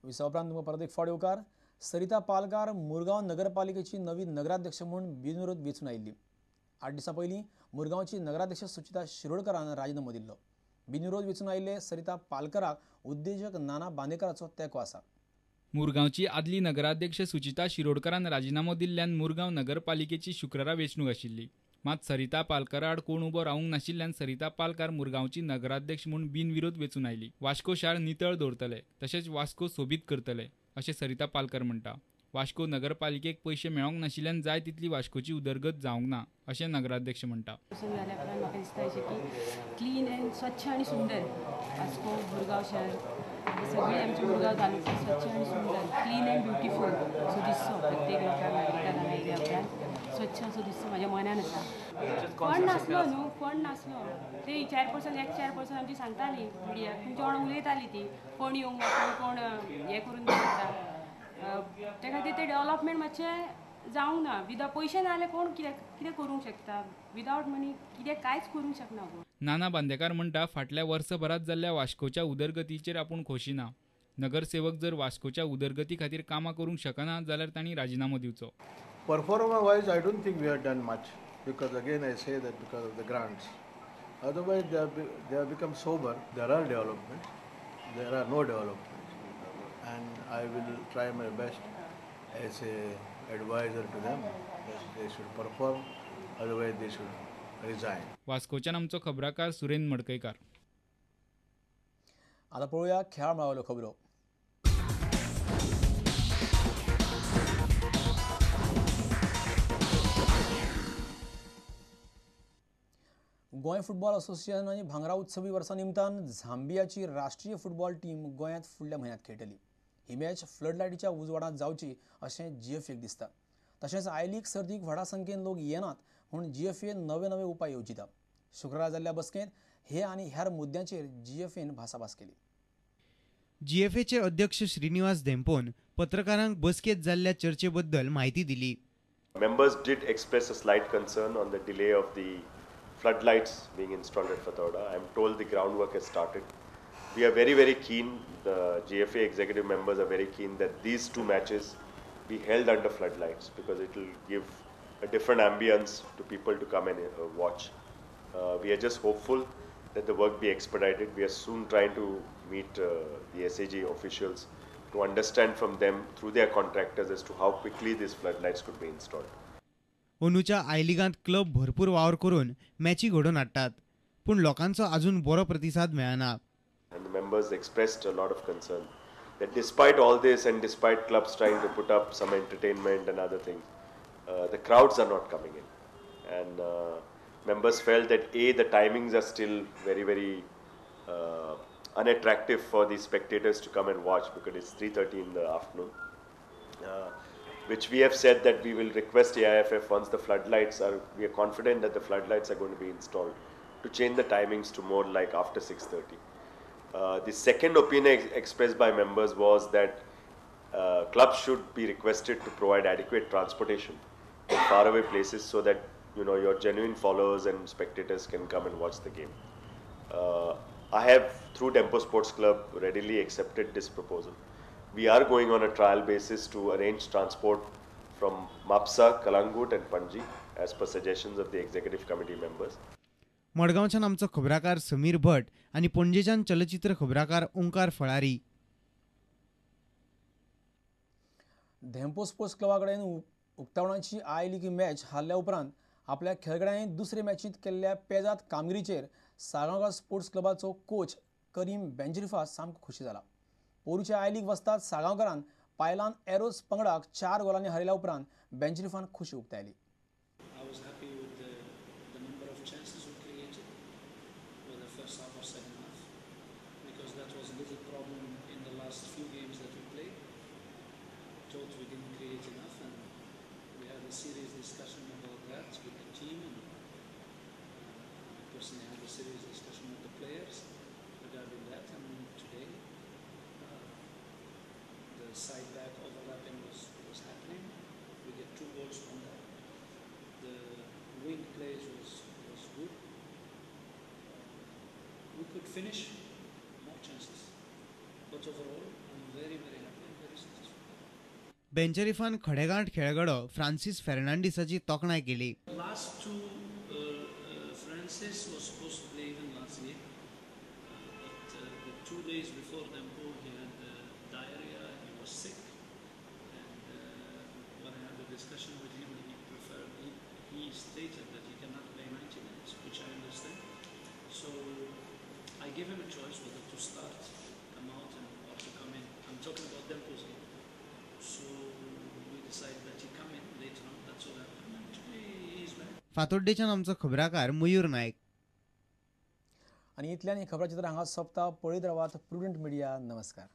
विसाउपरांत तुमकां परत एक फावट येवकार. सरिता पालकार मुरगांव नगरपालिकेची नवी नगराध्यक्ष म्हणून बिनविरोध वेंचून आयिल्ली. 8 दिसां पयलीं मुरगांवची नगराध्यक्ष सुचिता शिरोडकरान राजिनामो दिल्लो. बिनविरोध वेंचून आयिल्ले सरिता पालकराक उद्देजक नाना बांदेकराचो तेंको आसा. मुरगांवची आदली नगराध्यक्ष सुचिता शिरोडकरान राजिनामो दिल्ल्यान मुरगांव नगरपालिकेची शुक्रारा वेंचणूक आशिल्ली. मात सरिता पालकरा आड कोण उबो रावंक नाशिल्ल्यान सरिता पालकार मुरगांवची नगराध्यक्ष म्हणून बिनविरोध वेंचून आयली. वास्को शार नितळ दवरतले तशेंच वास्को सोबीत करतले अशें सरिता पालकर म्हणटा. वास्को नगरपालिकेक पयशे मेळोंक नाशिल्ल्यान जाय तितली वास्कोची उदरगत जावंक ना अशें नगराध्यक्ष म्हणटा. म्हाका दिसता की क्लीन एंड स्वच्छ आनी सुंदर वास्को मुरगांव शहर सगळे आमचे मुरगांव तालुका स्वच्छ आनी सुंदर क्लीन एंड ब्युटिफूल असो दिसतो प्रत्येक लोकांक नागरिकांना एरियांतल्यान स्वच्छ असो दिसतो म्हाज्या मनान आसा. फंड नासलो न्हू फंड नासलो ते 4% आमची सांगताली मिडियाक तुमच्या वांगडा उलयताली ती कोण येवंक कोण हें करून दवरता त्या खातीर ते डेवलपमेंट मातशें जावंक ना. विदावट पयशे ना जाल्यार कोण कितें करूंक शकता. विदावट मनी कितें कांयच करूंक शकना. नाना बांदेकार म्हणटा फाटल्या वर्सभरात जाल्ल्या वास्कोच्या उदरगतीचेर आपूण खोशी ना. नगरसेवक जर वास्कोच्या उदरगती खातीर कामां करूंक शकना जाल्यार तांणी राजिनामो दिवचो. Performance wise, I don't think we have done much because again I say that because of the grants. Otherwise, they have become sober. There are developments. There are no developments, and I will try my best as a advisor to them that they should perform. Otherwise, they should resign. वास्कोच्यान आमचो खबराकार सुरेंद्र मडकयकार. आता पळोवया खेळ मेळावेल्यो खबरो. Goa football असोसिएशनाची भांगरा उत्सवी वर्सा निमतान झांबियाची राष्ट्रीय फुटबॉल टीम गोंयांत फुडल्या म्हयन्यांत खेळटली. ही मॅच फ्लडलायटीच्या उजवाडांत जावची अशें जीएफएक दिसता. तशेंच आय लीग सर्तीक व्हडा संख्येन लोक येनात म्हूण जीएफए नवे उपाय येवजिता. शुक्रारा जाल्ल्या बसकेंत हे आनी हेर मुद्द्यांचेर जीएफएन भासाभास केली. जीएफएचे अध्यक्ष श्रीनिवास धेंपोन पत्रकारांक बसकेंत जाल्ल्या चर्चेबद्दल माहिती दिली. Members did express a slight concern on the delay of the floodlights being installed at Fatorda. I am told the groundwork has started. We are very keen, the GFA executive members are very keen that these two matches be held under floodlights because it will give a different ambience to people to come and watch. We are just hopeful that the work be expedited. We are soon trying to meet the SAG officials to understand from them through their contractors as to how quickly these floodlights could be installed. अंदूच्या आय लिगांत club भरपूर वावर करून मॅची घडोवन हाडटात पूण लोकांचो अजून बरो प्रतिसाद मेळना. And the members expressed a lot of concern that despite all this and despite clubs trying to put up some entertainment and other things, the crowds are not coming in. And members felt that the timings are still very unattractive for the spectators to come and watch because it's 3:30 in the afternoon. Which we have said that we will request AIFF once the floodlights are, we are confident that the floodlights are going to be installed, to change the timings to more like after 6:30. The second opinion expressed by members was that clubs should be requested to provide adequate transportation in faraway places so that your genuine followers and spectators can come and watch the game. I have through Dempo Sports Club readily accepted this proposal. We are going on a trial basis to arrange transport from Mapsa, Kalangut and Panji as per suggestions of the executive committee members. मडगांवच्यान आमचो खबराकार समीर भट आनी पणजेच्यान चलचित्र खबराकार Omkar Phalari. Dempo sports क्लबा कडेन उक्तावणाची I league match हारल्या उपरांत आपल्या खेळगड्यांनी दुसरे मॅचींत केल्ल्या पेजाद कामगिरीचेर साळगांवकार स्पोर्ट्स क्लबाचो कोच करीम बेंजरीफा सामको खुशी जाला. पोरूच्या आय लीग वस्ताद साळगांवकारान पायलान एरोस पंगडाक 4 गोलांनी हारयल्या उपरांत बेंजरीफान खुशी उक्तायली. I was happy with the number of chances we created for the first half or second half because that was a little problem in the last few games that we played. Thought we didn't create enough and we had a serious discussion about that with the team and I personally had a serious discussion with the players regarding that and today the side back overlapping was happening. We get 2 goals from that. The wing plays was good. We could finish more chances. But overall, I'm very happy. बेंचरिफान खडेगांठ खेळगडो Francis फेर्नांडीसाची तोखणाय केली. Last two, Francis was supposed to play even last game, but the 2 days before Dempo he had diarrhea, he was sick, and when I had a discussion with him, he stated that he cannot play 90 minutes, which I understand. So I gave him a choice whether to start, come out, or to come in. I'm talking about Dempo's game. So we decided that he come in later on. That's what happened. And today he is back. फातोड्डेच्यान आमचो खबराकार मयूर नायक. आणि इतल्यान ही खबराचित्र हांगा सोंपता. पळयत रावात prudent media. नमस्कार.